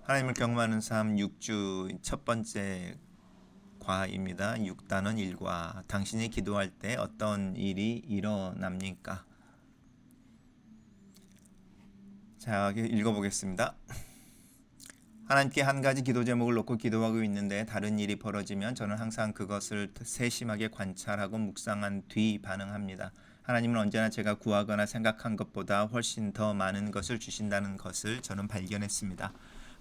하나님을 경험하는 삶 6주 첫 번째 과입니다. 6단원 1과 당신이 기도할 때 어떤 일이 일어납니까? 자, 읽어보겠습니다. 하나님께 한 가지 기도 제목을 놓고 기도하고 있는데 다른 일이 벌어지면 저는 항상 그것을 세심하게 관찰하고 묵상한 뒤 반응합니다. 하나님은 언제나 제가 구하거나 생각한 것보다 훨씬 더 많은 것을 주신다는 것을 저는 발견했습니다.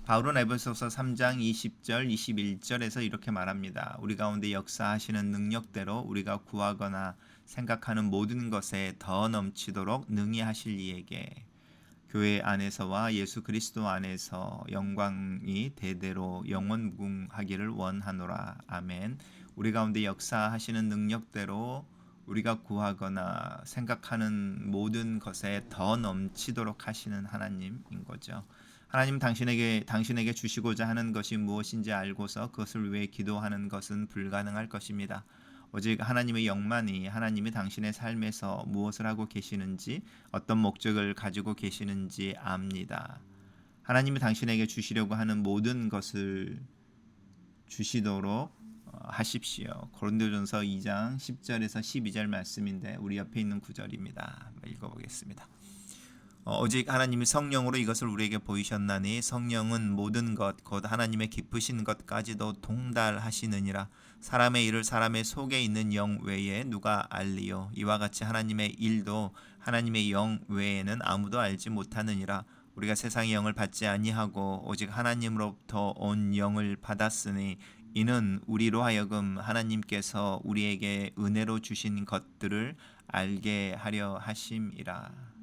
바울은 에베소서 3장 20절 21절에서 이렇게 말합니다. 우리 가운데 역사하시는 능력대로 우리가 구하거나 생각하는 모든 것에 더 넘치도록 능히 하실 이에게 교회 안에서와 예수 그리스도 안에서 영광이 대대로 영원무궁하기를 원하노라. 아멘. 우리 가운데 역사하시는 능력대로 우리가 구하거나 생각하는 모든 것에 더 넘치도록 하시는 하나님인 거죠. 하나님 당신에게 주시고자 하는 것이 무엇인지 알고서 그것을 위해 기도하는 것은 불가능할 것입니다. 오직 하나님의 영만이 하나님이 당신의 삶에서 무엇을 하고 계시는지 어떤 목적을 가지고 계시는지 압니다. 하나님이 당신에게 주시려고 하는 모든 것을 주시도록 하십시오. 고린도전서 2장 10절에서 12절 말씀인데 우리 옆에 있는 구절입니다. 읽어보겠습니다. 오직 하나님이 성령으로 이것을 우리에게 보이셨나니 성령은 모든 것 곧 하나님의 깊으신 것까지도 통달하시느니라. 사람의 일을 사람의 속에 있는 영 외에 누가 알리요. 이와 같이 하나님의 일도 하나님의 영 외에는 아무도 알지 못하느니라. 우리가 세상의 영을 받지 아니하고 오직 하나님으로부터 온 영을 받았으니 이는 우리로 하여금 하나님께서 우리에게 은혜로 주신 것들을 알게 하려 하심이라.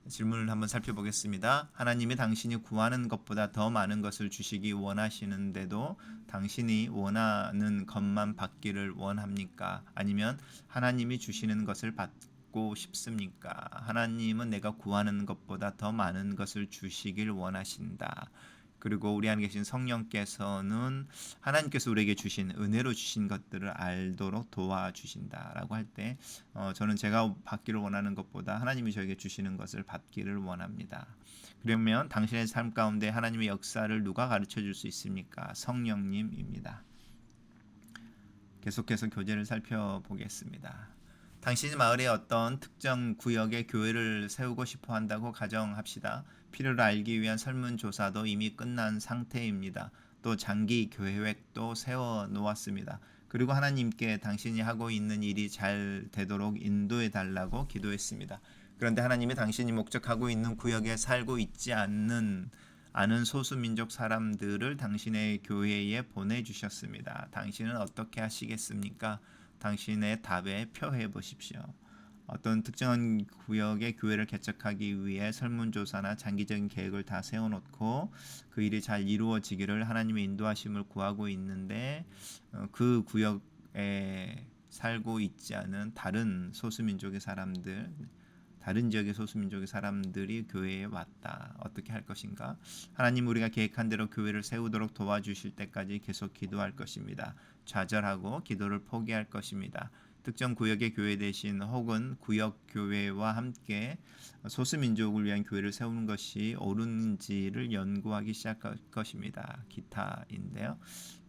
질문을 한번 살펴보겠습니다. 하나님이 당신이 구하는 것보다 더 많은 것을 주시기 원하시는데도 당신이 원하는 것만 받기를 원합니까? 아니면 하나님이 주시는 것을 받고 싶습니까? 하나님은 내가 구하는 것보다 더 많은 것을 주시길 원하신다. 그리고 우리 안에 계신 성령께서는 하나님께서 우리에게 주신 은혜로 주신 것들을 알도록 도와주신다라고 할 때 저는 제가 받기를 원하는 것보다 하나님이 저에게 주시는 것을 받기를 원합니다. 그러면 당신의 삶 가운데 하나님의 역사를 누가 가르쳐 줄 수 있습니까? 성령님입니다. 계속해서 교제를 살펴보겠습니다. 당신이 마을의 어떤 특정 구역에 교회를 세우고 싶어 한다고 가정합시다. 필요를 알기 위한 설문조사도 이미 끝난 상태입니다. 또 장기 계획도 세워 놓았습니다. 그리고 하나님께 당신이 하고 있는 일이 잘 되도록 인도해 달라고 기도했습니다. 그런데 하나님이 당신이 목적하고 있는 구역에 살고 있지 않는 아는 소수민족 사람들을 당신의 교회에 보내주셨습니다. 당신은 어떻게 하시겠습니까? 당신의 답에 표해 보십시오. 어떤 특정한 구역의 교회를 개척하기 위해 설문조사나 장기적인 계획을 다 세워놓고 그 일이 잘 이루어지기를 하나님의 인도하심을 구하고 있는데 그 구역에 살고 있지 않은 다른 소수민족의 사람들, 다른 지역의 소수민족의 사람들이 교회에 왔다. 어떻게 할 것인가? 하나님 우리가 계획한 대로 교회를 세우도록 도와주실 때까지 계속 기도할 것입니다. 좌절하고 기도를 포기할 것입니다. 특정 구역의 교회 대신 혹은 구역 교회와 함께 소수민족을 위한 교회를 세우는 것이 옳은지를 연구하기 시작할 것입니다. 기타인데요.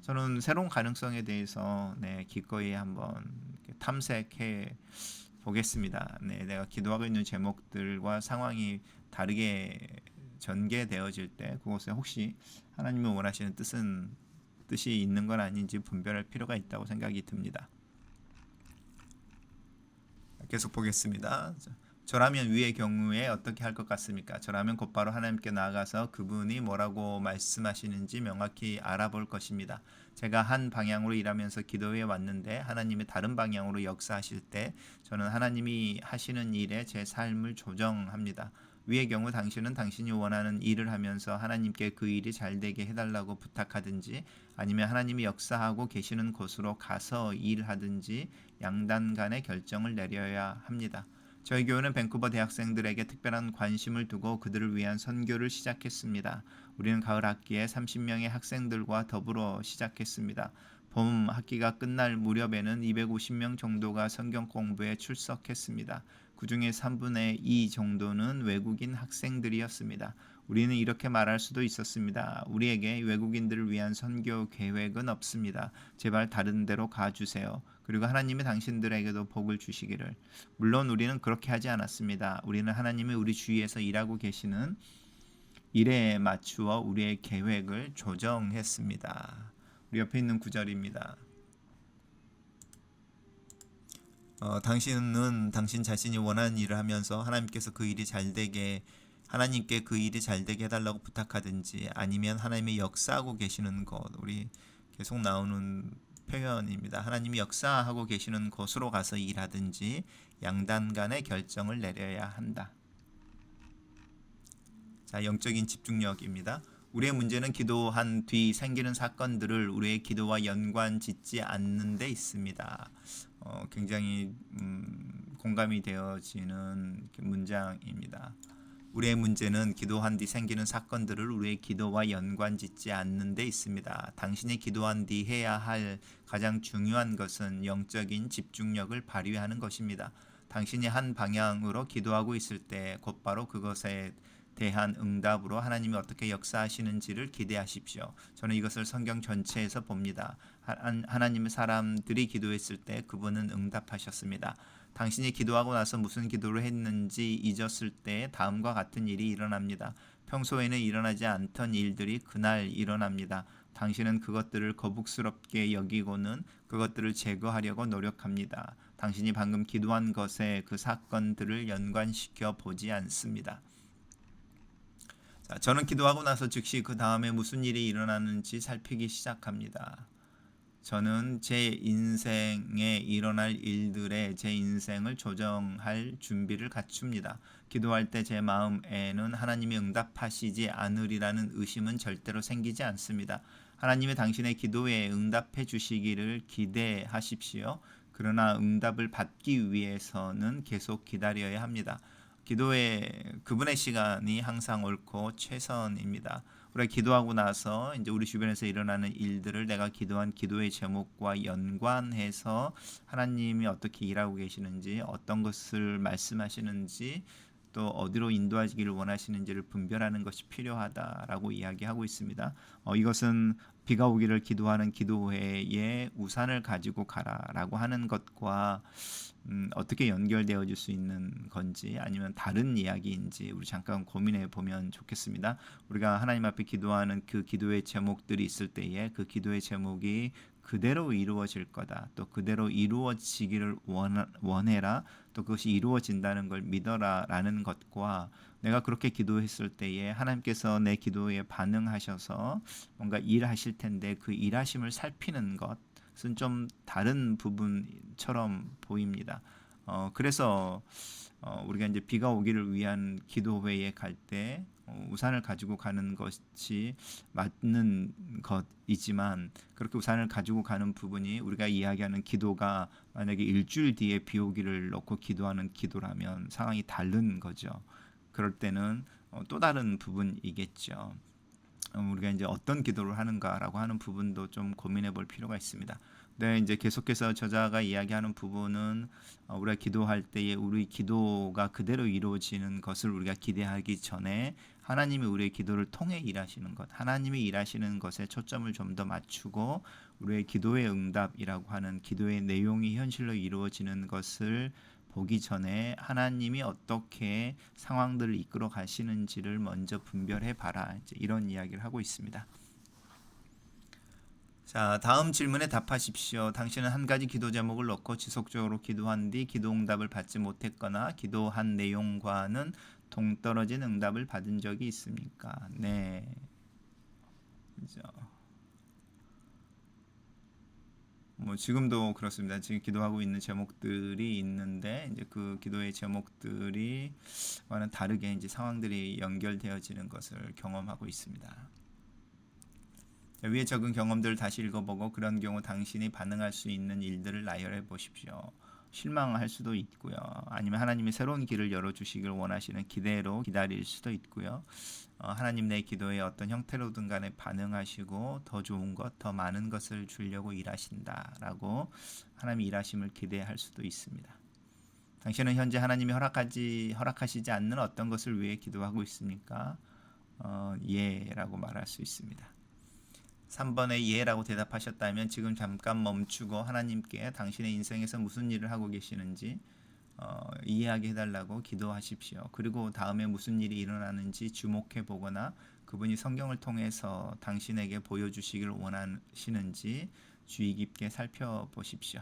저는 새로운 가능성에 대해서 기꺼이 한번 탐색해 보겠습니다. 내가 기도하고 있는 제목들과 상황이 다르게 전개되어질 때 그곳에 혹시 하나님이 원하시는 뜻이 있는 건 아닌지 분별할 필요가 있다고 생각이 듭니다. 계속 보겠습니다. 저라면 위의 경우에 어떻게 할 것 같습니까? 저라면 곧바로 하나님께 나아가서 그분이 뭐라고 말씀하시는지 명확히 알아볼 것입니다. 제가 한 방향으로 일하면서 기도해 왔는데 하나님이 다른 방향으로 역사하실 때 저는 하나님이 하시는 일에 제 삶을 조정합니다. 위의 경우 당신은 당신이 원하는 일을 하면서 하나님께 그 일이 잘 되게 해달라고 부탁하든지 아니면 하나님이 역사하고 계시는 곳으로 가서 일하든지 양단 간의 결정을 내려야 합니다. 저희 교회는 밴쿠버 대학생들에게 특별한 관심을 두고 그들을 위한 선교를 시작했습니다. 우리는 가을 학기에 30명의 학생들과 더불어 시작했습니다. 봄 학기가 끝날 무렵에는 250명 정도가 성경 공부에 출석했습니다. 그 중에 3분의 2 정도는 외국인 학생들이었습니다. 우리는 이렇게 말할 수도 있었습니다. 우리에게 외국인들을 위한 선교 계획은 없습니다. 제발 다른 데로 가주세요. 그리고 하나님이 당신들에게도 복을 주시기를. 물론 우리는 그렇게 하지 않았습니다. 우리는 하나님이 우리 주위에서 일하고 계시는 일에 맞추어 우리의 계획을 조정했습니다. 우리 옆에 있는 구절입니다. 당신은 당신 자신이 원하는 일을 하면서 하나님께서 그 일이 잘 되게 하나님께 그 일이 잘 되게 해달라고 부탁하든지 아니면 하나님이 역사하고 계시는 것, 우리 계속 나오는 표현입니다. 하나님이 역사하고 계시는 곳으로 가서 일하든지 양단 간의 결정을 내려야 한다. 자, 영적인 집중력입니다. 우리의 문제는 기도한 뒤 생기는 사건들을 우리의 기도와 연관 짓지 않는 데 있습니다. 굉장히 공감이 되어지는 문장입니다. 우리의 문제는 기도한 뒤 생기는 사건들을 우리의 기도와 연관 짓지 않는 데 있습니다. 당신이 기도한 뒤 해야 할 가장 중요한 것은 영적인 집중력을 발휘하는 것입니다. 당신이 한 방향으로 기도하고 있을 때 곧바로 그것에 대한 응답으로 하나님이 어떻게 역사하시는지를 기대하십시오. 저는 이것을 성경 전체에서 봅니다. 하나님의 사람들이 기도했을 때 그분은 응답하셨습니다. 당신이 기도하고 나서 무슨 기도를 했는지 잊었을 때 다음과 같은 일이 일어납니다. 평소에는 일어나지 않던 일들이 그날 일어납니다. 당신은 그것들을 거북스럽게 여기고는 그것들을 제거하려고 노력합니다. 당신이 방금 기도한 것에 그 사건들을 연관시켜 보지 않습니다. 자, 저는 기도하고 나서 즉시 그 다음에 무슨 일이 일어나는지 살피기 시작합니다. 저는 제 인생에 일어날 일들에 제 인생을 조정할 준비를 갖춥니다. 기도할 때 제 마음에는 하나님이 응답하시지 않으리라는 의심은 절대로 생기지 않습니다. 하나님이 당신의 기도에 응답해 주시기를 기대하십시오. 그러나 응답을 받기 위해서는 계속 기다려야 합니다. 기도에 그분의 시간이 항상 옳고 최선입니다. 우리가 기도하고 나서 이제 우리 주변에서 일어나는 일들을 내가 기도한 기도의 제목과 연관해서 하나님이 어떻게 일하고 계시는지, 어떤 것을 말씀하시는지, 또 어디로 인도하시기를 원하시는지를 분별하는 것이 필요하다라고 이야기하고 있습니다. 이것은 비가 오기를 기도하는 기도회에 우산을 가지고 가라라고 하는 것과 어떻게 연결되어질 수 있는 건지 아니면 다른 이야기인지 우리 잠깐 고민해 보면 좋겠습니다. 우리가 하나님 앞에 기도하는 그 기도의 제목들이 있을 때에 그 기도의 제목이 그대로 이루어질 거다. 또 그대로 이루어지기를 원해라. 또 그것이 이루어진다는 걸 믿어라라는 것과 내가 그렇게 기도했을 때에 하나님께서 내 기도에 반응하셔서 뭔가 일하실 텐데 그 일하심을 살피는 것은 좀 다른 부분처럼 보입니다. 그래서 우리가 이제 비가 오기를 위한 기도회에 갈 때 우산을 가지고 가는 것이 맞는 것이지만 그렇게 우산을 가지고 가는 부분이 우리가 이야기하는 기도가 만약에 일주일 뒤에 비 오기를 놓고 기도하는 기도라면 상황이 다른 거죠. 그럴 때는 또 다른 부분이겠죠. 우리가 이제 어떤 기도를 하는가라고 하는 부분도 좀 고민해 볼 필요가 있습니다. 네, 이제 계속해서 저자가 이야기하는 부분은 우리가 기도할 때에 우리 기도가 그대로 이루어지는 것을 우리가 기대하기 전에 하나님이 우리의 기도를 통해 일하시는 것, 하나님이 일하시는 것에 초점을 좀 더 맞추고 우리의 기도의 응답이라고 하는 기도의 내용이 현실로 이루어지는 것을 보기 전에 하나님이 어떻게 상황들을 이끌어 가시는지를 먼저 분별해 봐라. 이제 이런 이야기를 하고 있습니다. 자, 다음 질문에 답하십시오. 당신은 한 가지 기도 제목을 놓고 지속적으로 기도한 뒤 기도 응답을 받지 못했거나 기도한 내용과는 동떨어진 응답을 받은 적이 있습니까? 네. 그죠. 뭐 지금도 그렇습니다. 지금 기도하고 있는 제목들이 있는데 이제 그 기도의 제목들이와는 다르게 이제 상황들이 연결되어지는 것을 경험하고 있습니다. 위에 적은 경험들을 다시 읽어보고 그런 경우 당신이 반응할 수 있는 일들을 나열해 보십시오. 실망할 수도 있고요. 아니면 하나님이 새로운 길을 열어주시길 원하시는 기대로 기다릴 수도 있고요. 하나님 내 기도에 어떤 형태로든 간에 반응하시고 더 좋은 것, 더 많은 것을 주려고 일하신다라고 하나님이 일하심을 기대할 수도 있습니다. 당신은 현재 하나님이 허락하시지 않는 어떤 것을 위해 기도하고 있습니까? 예라고 말할 수 있습니다. 3번에 예라고 대답하셨다면 지금 잠깐 멈추고 하나님께 당신의 인생에서 무슨 일을 하고 계시는지 이해하게 해달라고 기도하십시오. 그리고 다음에 무슨 일이 일어나는지 주목해 보거나 그분이 성경을 통해서 당신에게 보여주시길 원하시는지 주의 깊게 살펴보십시오.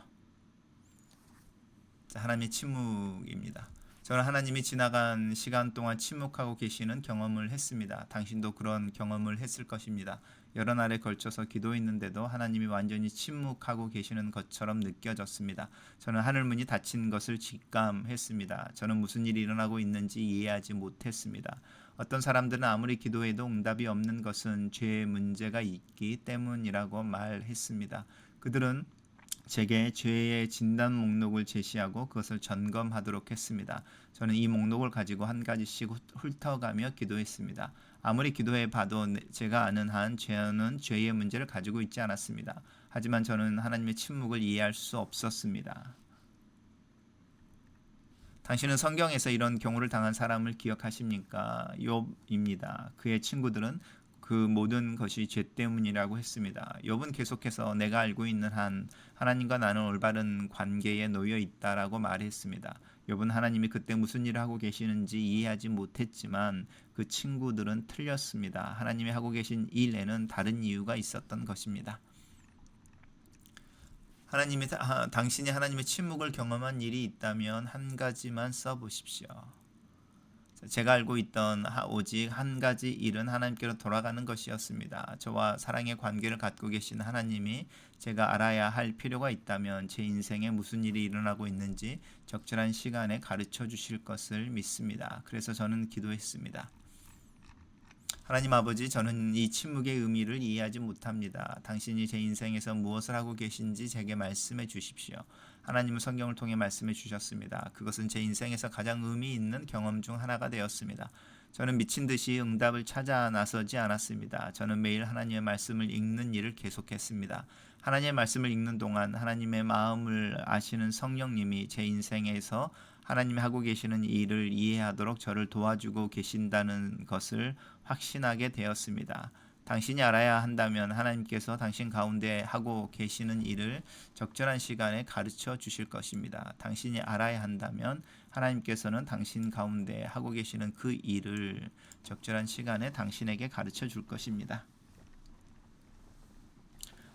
자, 하나님의 침묵입니다. 저는 하나님이 지나간 시간 동안 침묵하고 계시는 경험을 했습니다. 당신도 그런 경험을 했을 것입니다. 여러 날에 걸쳐서 기도했는데도 하나님이 완전히 침묵하고 계시는 것처럼 느껴졌습니다. 저는 하늘문이 닫힌 것을 직감했습니다. 저는 무슨 일이 일어나고 있는지 이해하지 못했습니다. 어떤 사람들은 아무리 기도해도 응답이 없는 것은 죄의 문제가 있기 때문이라고 말했습니다. 그들은 제게 죄의 진단 목록을 제시하고 그것을 점검하도록 했습니다. 저는 이 목록을 가지고 한 가지씩 훑어가며 기도했습니다. 아무리 기도해 봐도 제가 아는 한 죄는 죄의 문제를 가지고 있지 않았습니다. 하지만 저는 하나님의 침묵을 이해할 수 없었습니다. 당신은 성경에서 이런 경우를 당한 사람을 기억하십니까? 욥입니다. 그의 친구들은 그 모든 것이 죄 때문이라고 했습니다. 욥은 계속해서 내가 알고 있는 한 하나님과 나는 올바른 관계에 놓여 있다라고 말했습니다. 욥은 하나님이 그때 무슨 일을 하고 계시는지 이해하지 못했지만 그 친구들은 틀렸습니다. 하나님이 하고 계신 일에는 다른 이유가 있었던 것입니다. 당신이 하나님의 침묵을 경험한 일이 있다면 한 가지만 써보십시오. 제가 알고 있던 오직 한 가지 일은 하나님께로 돌아가는 것이었습니다. 저와 사랑의 관계를 갖고 계신 하나님이 제가 알아야 할 필요가 있다면 제 인생에 무슨 일이 일어나고 있는지 적절한 시간에 가르쳐 주실 것을 믿습니다. 그래서 저는 기도했습니다. 하나님 아버지, 저는 이 침묵의 의미를 이해하지 못합니다. 당신이 제 인생에서 무엇을 하고 계신지 제게 말씀해 주십시오. 하나님은 성경을 통해 말씀해 주셨습니다. 그것은 제 인생에서 가장 의미 있는 경험 중 하나가 되었습니다. 저는 미친 듯이 응답을 찾아 나서지 않았습니다. 저는 매일 하나님의 말씀을 읽는 일을 계속했습니다. 하나님의 말씀을 읽는 동안 하나님의 마음을 아시는 성령님이 제 인생에서 하나님이 하고 계시는 일을 이해하도록 저를 도와주고 계신다는 것을 확신하게 되었습니다. 당신이 알아야 한다면 하나님께서 당신 가운데 하고 계시는 일을 적절한 시간에 가르쳐 주실 것입니다. 당신이 알아야 한다면 하나님께서는 당신 가운데 하고 계시는 그 일을 적절한 시간에 당신에게 가르쳐 줄 것입니다.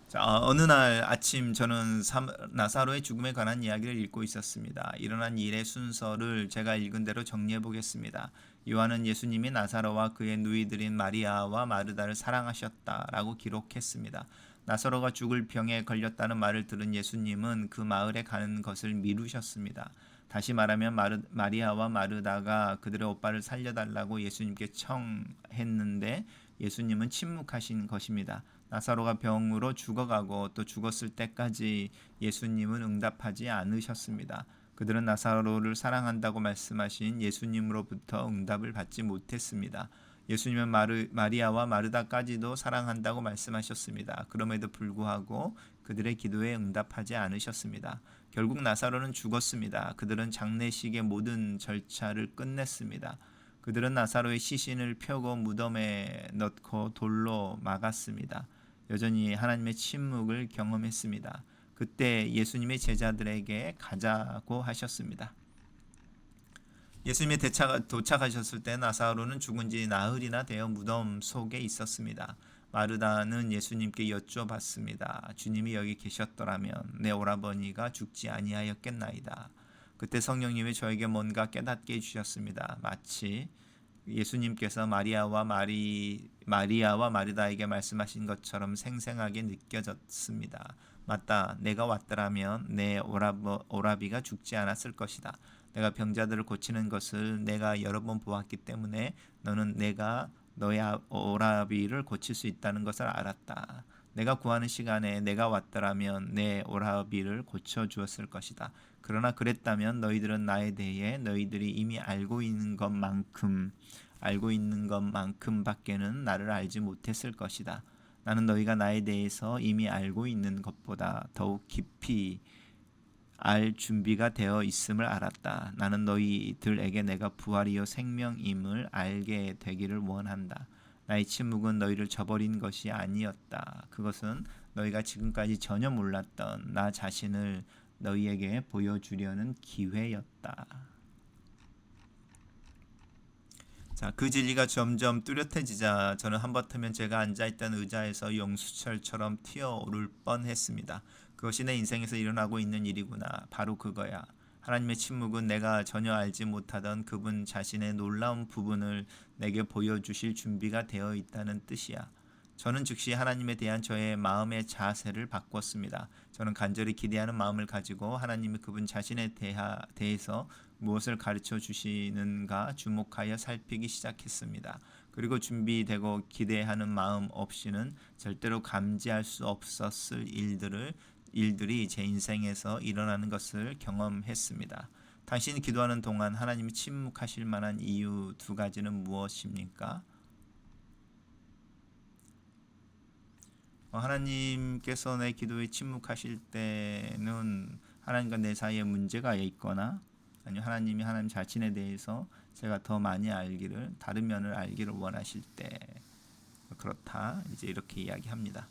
자, 어느 날 아침 저는 나사로의 죽음에 관한 이야기를 읽고 있었습니다. 일어난 일의 순서를 제가 읽은 대로 정리해 보겠습니다. 요한은 예수님이 나사로와 그의 누이들인 마리아와 마르다를 사랑하셨다라고 기록했습니다. 나사로가 죽을 병에 걸렸다는 말을 들은 예수님은 그 마을에 가는 것을 미루셨습니다. 다시 말하면 마리아와 마르다가 그들의 오빠를 살려달라고 예수님께 청했는데 예수님은 침묵하신 것입니다. 나사로가 병으로 죽어가고 또 죽었을 때까지 예수님은 응답하지 않으셨습니다. 그들은 나사로를 사랑한다고 말씀하신 예수님으로부터 응답을 받지 못했습니다. 예수님은 마리아와 마르다까지도 사랑한다고 말씀하셨습니다. 그럼에도 불구하고 그들의 기도에 응답하지 않으셨습니다. 결국 나사로는 죽었습니다. 그들은 장례식의 모든 절차를 끝냈습니다. 그들은 나사로의 시신을 펴고 무덤에 넣고 돌로 막았습니다. 여전히 하나님의 침묵을 경험했습니다. 그때 예수님의 제자들에게 가자고 하셨습니다. 예수님이 도착하셨을 때 나사로는 죽은 지 나흘이나 되어 무덤 속에 있었습니다. 마르다는 예수님께 여쭤봤습니다. 주님이 여기 계셨더라면 내 오라버니가 죽지 아니하였겠나이다. 그때 성령님이 저에게 뭔가 깨닫게 해주셨습니다. 마치 예수님께서 마리아와 마르다에게 말씀하신 것처럼 생생하게 느껴졌습니다. 맞다. 내가 왔더라면 내 오라비가 죽지 않았을 것이다. 내가 병자들을 고치는 것을 내가 여러 번 보았기 때문에 너는 내가 너의 오라비를 고칠 수 있다는 것을 알았다. 내가 구하는 시간에 내가 왔더라면 내 오라비를 고쳐 주었을 것이다. 그러나 그랬다면 너희들은 나에 대해 너희들이 이미 알고 있는 것만큼밖에는 나를 알지 못했을 것이다. 나는 너희가 나에 대해서 이미 알고 있는 것보다 더욱 깊이 알 준비가 되어 있음을 알았다. 나는 너희들에게 내가 부활이요 생명임을 알게 되기를 원한다. 나의 침묵은 너희를 저버린 것이 아니었다. 그것은 너희가 지금까지 전혀 몰랐던 나 자신을 너희에게 보여주려는 기회였다. 자, 그 진리가 점점 뚜렷해지자 저는 한버터면 제가 앉아있던 의자에서 용수철처럼 튀어오를 뻔했습니다. 그것이 내 인생에서 일어나고 있는 일이구나. 바로 그거야. 하나님의 침묵은 내가 전혀 알지 못하던 그분 자신의 놀라운 부분을 내게 보여주실 준비가 되어 있다는 뜻이야. 저는 즉시 하나님에 대한 저의 마음의 자세를 바꿨습니다. 저는 간절히 기대하는 마음을 가지고 하나님이 그분 자신에 대해서 무엇을 가르쳐 주시는가 주목하여 살피기 시작했습니다. 그리고 준비되고 기대하는 마음 없이는 절대로 감지할 수 없었을 일들이 제 인생에서 일어나는 것을 경험했습니다. 당신이 기도하는 동안 하나님이 침묵하실 만한 이유 두 가지는 무엇입니까? 하나님께서 내 기도에 침묵하실 때는 하나님과 내 사이에 문제가 있거나 아니면 하나님이 하나님 자신에 대해서 제가 더 많이 알기를 다른 면을 알기를 원하실 때 그렇다 이제 이렇게 이야기합니다.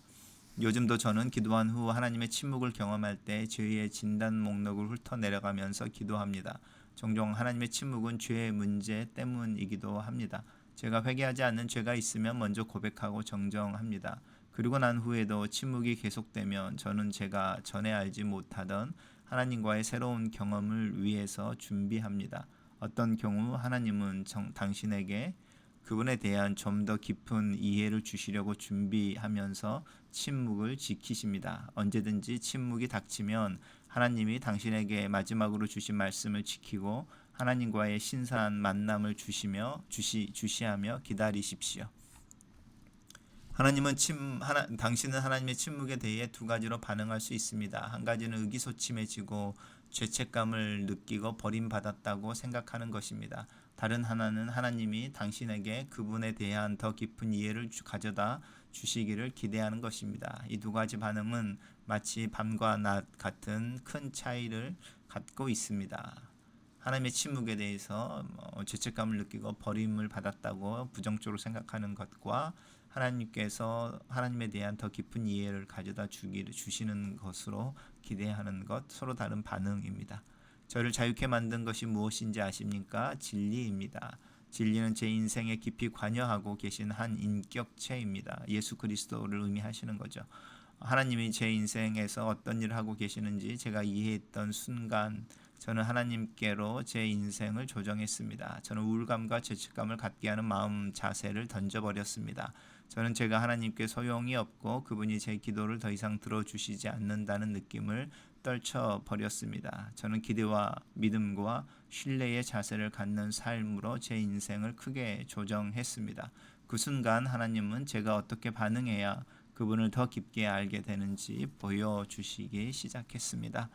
요즘도 저는 기도한 후 하나님의 침묵을 경험할 때 죄의 진단 목록을 훑어내려가면서 기도합니다. 종종 하나님의 침묵은 죄의 문제 때문이기도 합니다. 제가 회개하지 않는 죄가 있으면 먼저 고백하고 정정합니다. 그리고 난 후에도 침묵이 계속되면 저는 제가 전에 알지 못하던 하나님과의 새로운 경험을 위해서 준비합니다. 어떤 경우 하나님은 당신에게 그분에 대한 좀 더 깊은 이해를 주시려고 준비하면서 침묵을 지키십니다. 언제든지 침묵이 닥치면 하나님이 당신에게 마지막으로 주신 말씀을 지키고 하나님과의 신선한 만남을 주시하며 기다리십시오. 당신은 하나님의 침묵에 대해 두 가지로 반응할 수 있습니다. 한 가지는 의기소침해지고 죄책감을 느끼고 버림받았다고 생각하는 것입니다. 다른 하나는 하나님이 당신에게 그분에 대한 더 깊은 이해를 가져다 주시기를 기대하는 것입니다. 이 두 가지 반응은 마치 밤과 낮 같은 큰 차이를 갖고 있습니다. 하나님의 침묵에 대해서 죄책감을 느끼고 버림을 받았다고 부정적으로 생각하는 것과 하나님께서 하나님에 대한 더 깊은 이해를 가져다 주시는 것으로 기대하는 것 서로 다른 반응입니다. 저를 자유케 만든 것이 무엇인지 아십니까? 진리입니다. 진리는 제 인생에 깊이 관여하고 계신 한 인격체입니다. 예수 그리스도를 의미하시는 거죠. 하나님이 제 인생에서 어떤 일을 하고 계시는지 제가 이해했던 순간 저는 하나님께로 제 인생을 조정했습니다. 저는 우울감과 죄책감을 갖게 하는 마음 자세를 던져버렸습니다. 저는 제가 하나님께 소용이 없고 그분이 제 기도를 더 이상 들어주시지 않는다는 느낌을 떨쳐버렸습니다. 저는 기대와 믿음과 신뢰의 자세를 갖는 삶으로 제 인생을 크게 조정했습니다. 그 순간 하나님은 제가 어떻게 반응해야 그분을 더 깊게 알게 되는지 보여주시기 시작했습니다.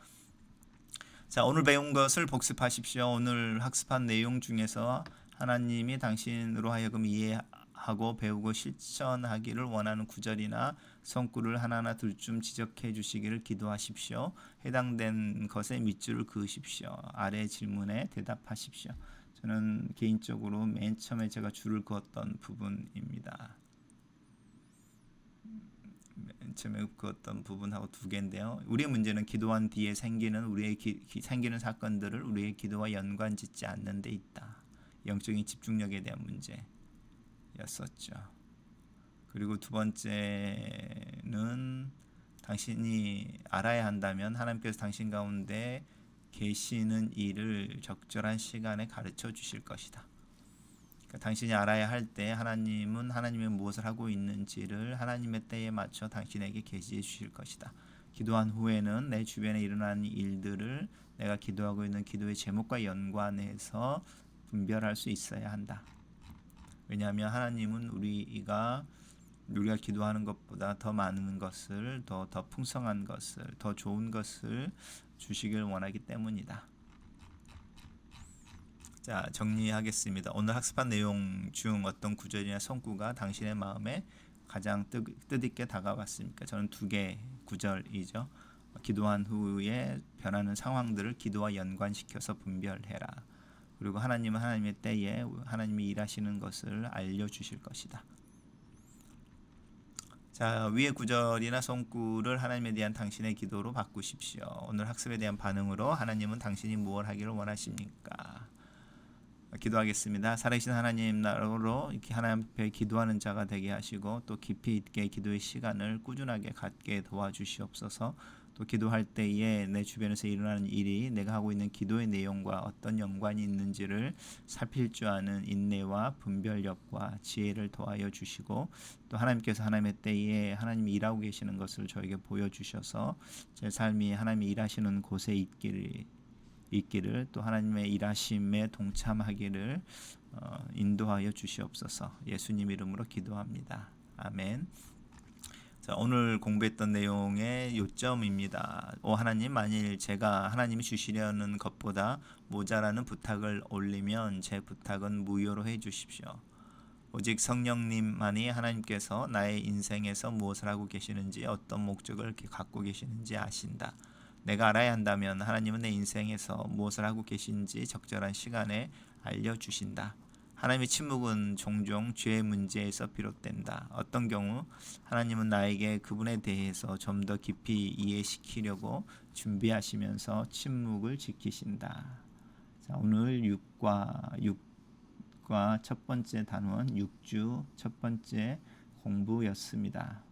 자, 오늘 배운 것을 복습하십시오. 오늘 학습한 내용 중에서 하나님이 당신으로 하여금 이해하고 배우고 실천하기를 원하는 구절이나 성구를 하나하나 둘쯤 지적해 주시기를 기도하십시오. 해당된 것에 밑줄을 그으십시오. 아래 질문에 대답하십시오. 저는 개인적으로 맨 처음에 제가 줄을 그었던 부분입니다. 처음에 그었던 부분하고 두 개인데요. 우리의 문제는 기도한 뒤에 생기는 생기는 사건들을 우리의 기도와 연관짓지 않는 데 있다. 영적인 집중력에 대한 문제였었죠. 그리고 두 번째는 당신이 알아야 한다면 하나님께서 당신 가운데 계시는 일을 적절한 시간에 가르쳐 주실 것이다. 당신이 알아야 할 때 하나님은 하나님의 무엇을 하고 있는지를 하나님의 때에 맞춰 당신에게 계시해 주실 것이다. 기도한 후에는 내 주변에 일어나는 일들을 내가 기도하고 있는 기도의 제목과 연관해서 분별할 수 있어야 한다. 왜냐하면 하나님은 우리가 기도하는 것보다 더 많은 것을 더 풍성한 것을 더 좋은 것을 주시길 원하기 때문이다. 자, 정리하겠습니다. 오늘 학습한 내용 중 어떤 구절이나 성구가 당신의 마음에 가장 뜻있게 다가왔습니까? 저는 두 개 구절이죠. 기도한 후에 변하는 상황들을 기도와 연관시켜서 분별해라. 그리고 하나님은 하나님의 때에 하나님이 일하시는 것을 알려주실 것이다. 자, 위의 구절이나 손구를 하나님에 대한 당신의 기도로 바꾸십시오. 오늘 학습에 대한 반응으로 하나님은 당신이 무엇을 하기를 원하십니까? 기도하겠습니다. 살아계신 하나님 나로 이렇게 하나님 앞에 기도하는 자가 되게 하시고 또 깊이 있게 기도의 시간을 꾸준하게 갖게 도와주시옵소서. 또 기도할 때에 내 주변에서 일어나는 일이 내가 하고 있는 기도의 내용과 어떤 연관이 있는지를 살필 줄 아는 인내와 분별력과 지혜를 더하여 주시고 또 하나님께서 하나님의 때에 하나님이 일하고 계시는 것을 저에게 보여주셔서 제 삶이 하나님이 일하시는 곳에 있기를 또 하나님의 일하심에 동참하기를 인도하여 주시옵소서. 예수님 이름으로 기도합니다. 아멘. 자, 오늘 공부했던 내용의 요점입니다. 오 하나님, 만일 제가 하나님이 주시려는 것보다 모자라는 부탁을 올리면 제 부탁은 무효로 해 주십시오. 오직 성령님만이 하나님께서 나의 인생에서 무엇을 하고 계시는지 어떤 목적을 갖고 계시는지 아신다. 내가 알아야 한다면 하나님은 내 인생에서 무엇을 하고 계신지 적절한 시간에 알려주신다. 하나님의 침묵은 종종 죄의 문제에서 비롯된다. 어떤 경우 하나님은 나에게 그분에 대해서 좀 더 깊이 이해시키려고 준비하시면서 침묵을 지키신다. 자, 오늘 6과 첫 번째 단원 6주 첫 번째 공부였습니다.